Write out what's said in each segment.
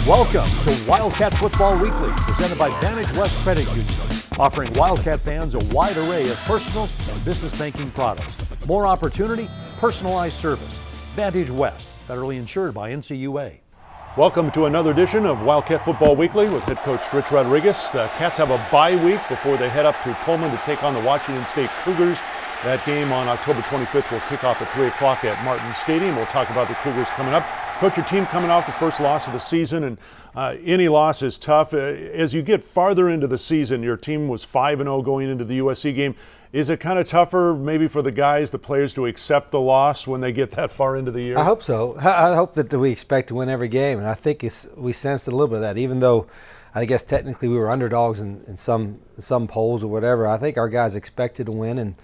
Welcome to Wildcat Football Weekly, presented by Vantage West Credit Union, offering Wildcat fans a wide array of personal and business banking products. More opportunity, personalized service. Vantage West, federally insured by NCUA. Welcome to another edition of Wildcat Football Weekly with head coach Rich Rodriguez. The Cats have a bye week before they head up to Pullman to take on the Washington State Cougars. That game on October 25th will kick off at 3 o'clock at Martin Stadium. We'll talk about the Cougars coming up. Coach, your team coming off the first loss of the season, and any loss is tough. As you get farther into the season, your team was 5-0 going into the USC game. Is it kind of tougher maybe for the guys, the players, to accept the loss when they get that far into the year? I hope so. I hope that we expect to win every game, and I think we sensed a little bit of that, even though I guess technically we were underdogs in some polls or whatever. I think our guys expected to win and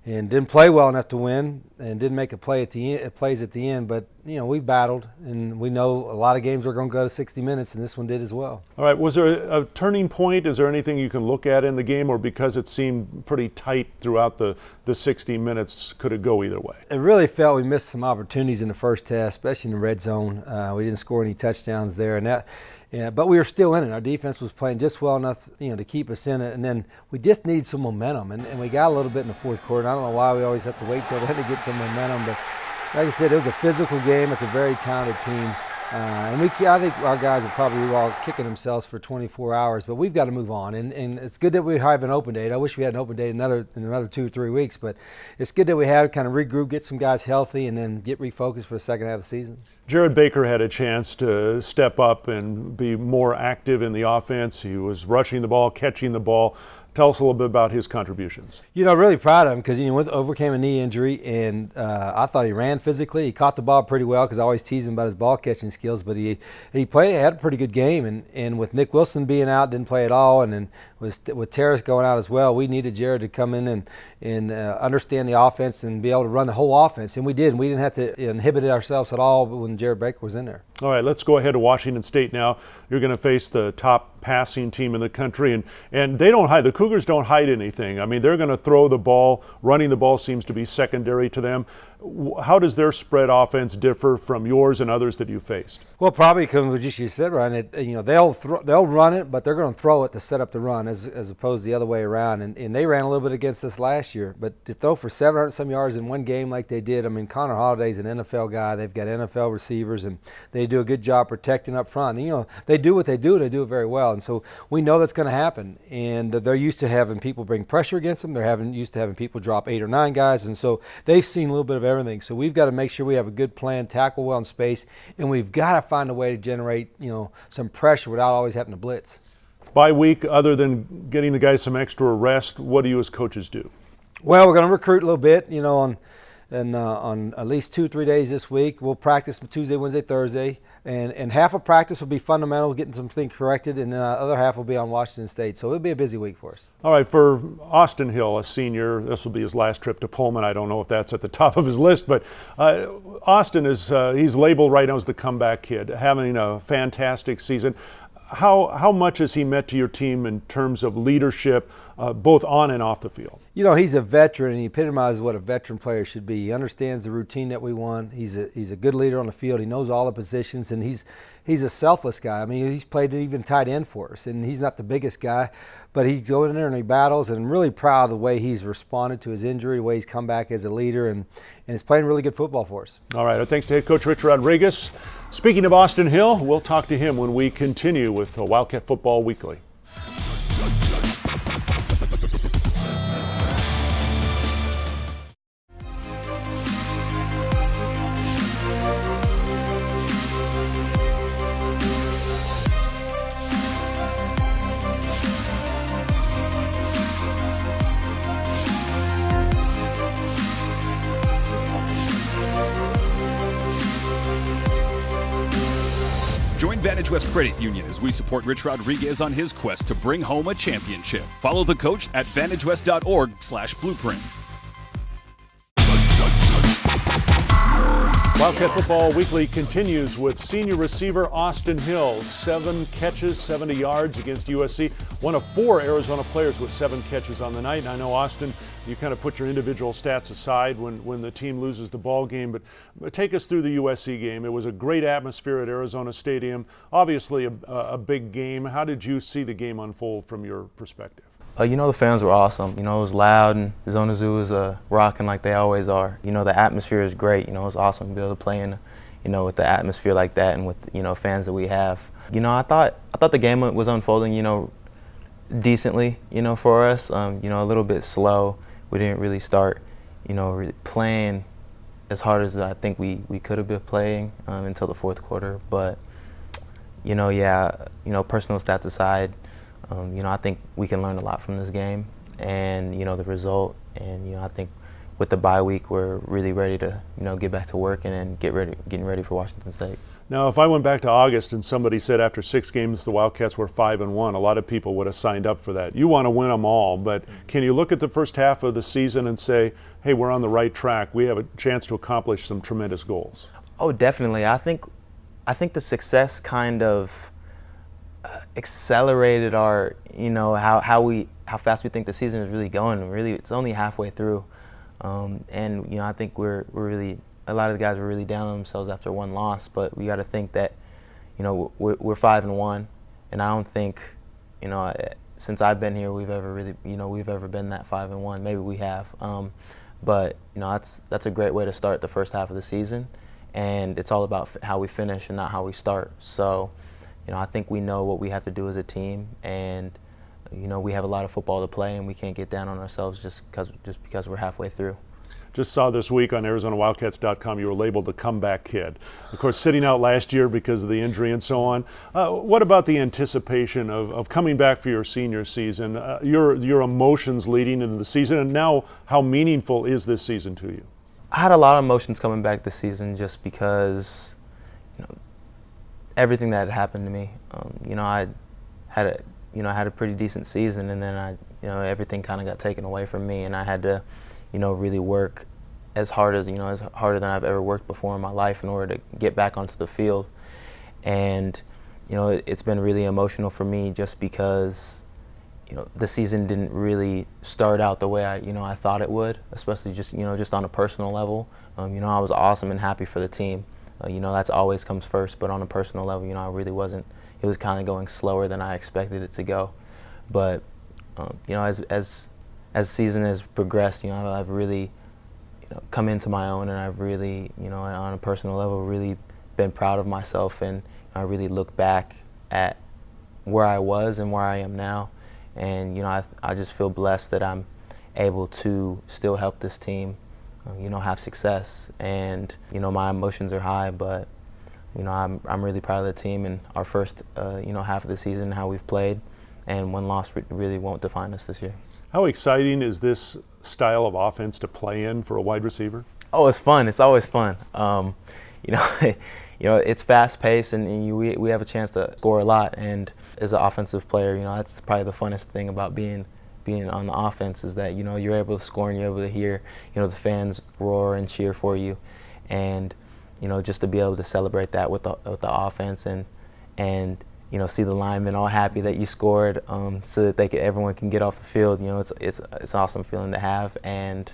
didn't play well enough to win and didn't make a play at the end, plays at the end. But, you know, we battled, and we know a lot of games are going to go to 60 minutes, and this one did as well. All right. Was there a turning point? Is there anything you can look at in the game, or because it seemed pretty tight throughout the 60 minutes, could it go either way? It really felt we missed some opportunities in the first half, especially in the red zone. We didn't score any touchdowns there, and that. Yeah, but we were still in it. Our defense was playing just well enough, to keep us in it. And then we just need some momentum, and we got a little bit in the fourth quarter. I don't know why we always have to wait till then to get some momentum, but like I said, it was a physical game. It's a very talented team, and I think our guys are probably all kicking themselves for 24 hours. But we've got to move on, and it's good that we have an open date. I wish we had an open date in another 2 or 3 weeks, but it's good that we have kind of regroup, get some guys healthy, and then get refocused for the second half of the season. Jared Baker had a chance to step up and be more active in the offense. He was rushing the ball, catching the ball. Tell us a little bit about his contributions. Really proud of him because overcame a knee injury, and I thought he ran physically. He caught the ball pretty well because I always tease him about his ball catching skills. But he had a pretty good game, and with Nick Wilson being out, didn't play at all, and then with Terrace going out as well, we needed Jared to come in and understand the offense and be able to run the whole offense, and we did. We didn't have to inhibit ourselves at all when Jared Baker was in there. All right, let's go ahead to Washington State now. You're going to face the top passing team in the country, and they don't hide. The Cougars don't hide anything. I mean, they're going to throw the ball. Running the ball seems to be secondary to them. How does their spread offense differ from yours and others that you faced? Well, probably because what you said, Ryan. They'll run it, but they're going to throw it to set up the run as opposed to the other way around. And they ran a little bit against us last year, but to throw for 700-some yards in one game like they did, I mean, Connor Holliday's an NFL guy. They've got NFL receivers, and they do a good job protecting up front. And, they do what they do. They do it very well, and so we know that's going to happen. And they're used to having people bring pressure against them. They're used to having people drop 8 or 9 guys, and so they've seen a little bit of everything. So we've got to make sure we have a good plan, tackle well in space, and we've got to find a way to generate, some pressure without always having to blitz. Bye week, other than getting the guys some extra rest, what do you as coaches do? Well, we're going to recruit a little bit, on at least 2-3 days this week. We'll practice Tuesday, Wednesday, Thursday, and half of practice will be fundamental, getting some things corrected, and the other half will be on Washington State. So it'll be a busy week for us. All right, for Austin Hill, a senior, this will be his last trip to Pullman. I don't know if that's at the top of his list, but Austin he's labeled right now as the comeback kid, having a fantastic season. How much has he meant to your team in terms of leadership, both on and off the field? He's a veteran, and he epitomizes what a veteran player should be. He understands the routine that we want. He's a good leader on the field. He knows all the positions, and he's a selfless guy. I mean, he's played even tight end for us, and he's not the biggest guy, but he's going in there and he battles, and I'm really proud of the way he's responded to his injury, the way he's come back as a leader, and he's playing really good football for us. All right, thanks to head coach Rich Rodriguez. Speaking of Austin Hill, we'll talk to him when we continue with Wildcat Football Weekly. Join Vantage West Credit Union as we support Rich Rodriguez on his quest to bring home a championship. Follow the coach at vantagewest.org/blueprint. Wildcat Football Weekly continues with senior receiver Austin Hill. 7 catches, 70 yards against USC. One of 4 Arizona players with 7 catches on the night. And I know, Austin, you kind of put your individual stats aside when the team loses the ball game, but take us through the USC game. It was a great atmosphere at Arizona Stadium. Obviously a big game. How did you see the game unfold from your perspective? The fans were awesome. It was loud, and Zona Zoo was rocking like they always are. The atmosphere is great. It's awesome to be able to play in, with the atmosphere like that and with, fans that we have. I thought the game was unfolding, decently, for us. A little bit slow. We didn't really start, really playing as hard as I think we could have been playing until the fourth quarter. But, personal stats aside, I think we can learn a lot from this game and, the result. And, I think with the bye week, we're really ready to, get back to work and then getting ready for Washington State. Now, if I went back to August and somebody said after 6 games the Wildcats were 5-1, a lot of people would have signed up for that. You want to win them all, but can you look at the first half of the season and say, hey, we're on the right track. We have a chance to accomplish some tremendous goals? Oh, definitely. I think the success kind of accelerated our, how fast we think the season is really going. Really, it's only halfway through, and I think we're really, a lot of the guys were really down on themselves after one loss. But we got to think that, we're 5-1, and I don't think, since I've been here we've ever really, we've ever been that 5-1. Maybe we have, but that's a great way to start the first half of the season, and it's all about how we finish and not how we start. So. I think we know what we have to do as a team, and we have a lot of football to play, and we can't get down on ourselves just because we're halfway through. Just saw this week on ArizonaWildcats.com you were labeled the comeback kid. Of course, sitting out last year because of the injury and so on. What about the anticipation of coming back for your senior season? Your emotions leading into the season, and now how meaningful is this season to you? I had a lot of emotions coming back this season just because, everything that had happened to me. I had a pretty decent season, and then everything kind of got taken away from me, and I had to, really work as hard as, as harder than I've ever worked before in my life in order to get back onto the field. And, it's been really emotional for me just because, the season didn't really start out the way I thought it would, especially just on a personal level. I was awesome and happy for the team. That's always comes first, but on a personal level, I really wasn't. It was kind of going slower than I expected it to go. But, as the season has progressed, I've really, come into my own, and I've really, on a personal level, really been proud of myself, and I really look back at where I was and where I am now, and I just feel blessed that I'm able to still help this team. Have success, and my emotions are high, but I'm really proud of the team and our first half of the season, how we've played, and one loss really won't define us this year. How exciting is this style of offense to play in for a wide receiver? Oh, it's fun. It's always fun. It's fast paced, and we have a chance to score a lot. And as an offensive player, that's probably the funnest thing about being on the offense is that you're able to score and you're able to hear the fans roar and cheer for you, and just to be able to celebrate that with the offense and see the linemen all happy that you scored, so that everyone can get off the field. It's an awesome feeling to have, and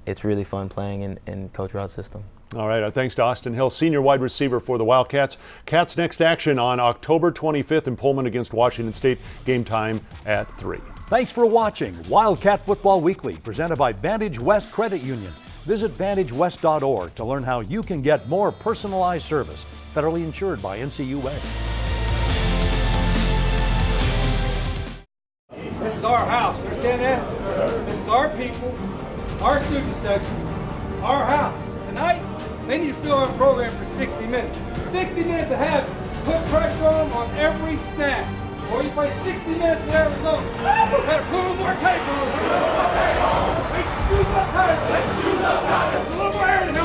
it's really fun playing in Coach Rod's system. All right, thanks to Austin Hill, senior wide receiver for the Wildcats. Cats next action on October 25th in Pullman against Washington State. Game time at 3. Thanks for watching Wildcat Football Weekly, presented by Vantage West Credit Union. Visit vantagewest.org to learn how you can get more personalized service, federally insured by NCUA. This is our house, understand that? This is our people, our student section, our house. Tonight, they need to fill our program for 60 minutes. 60 minutes of habit. Put pressure on them on every snap. Or you play 60 minutes with Arizona. Better put a little more tape on. Make your shoes up tighter. A little more air in the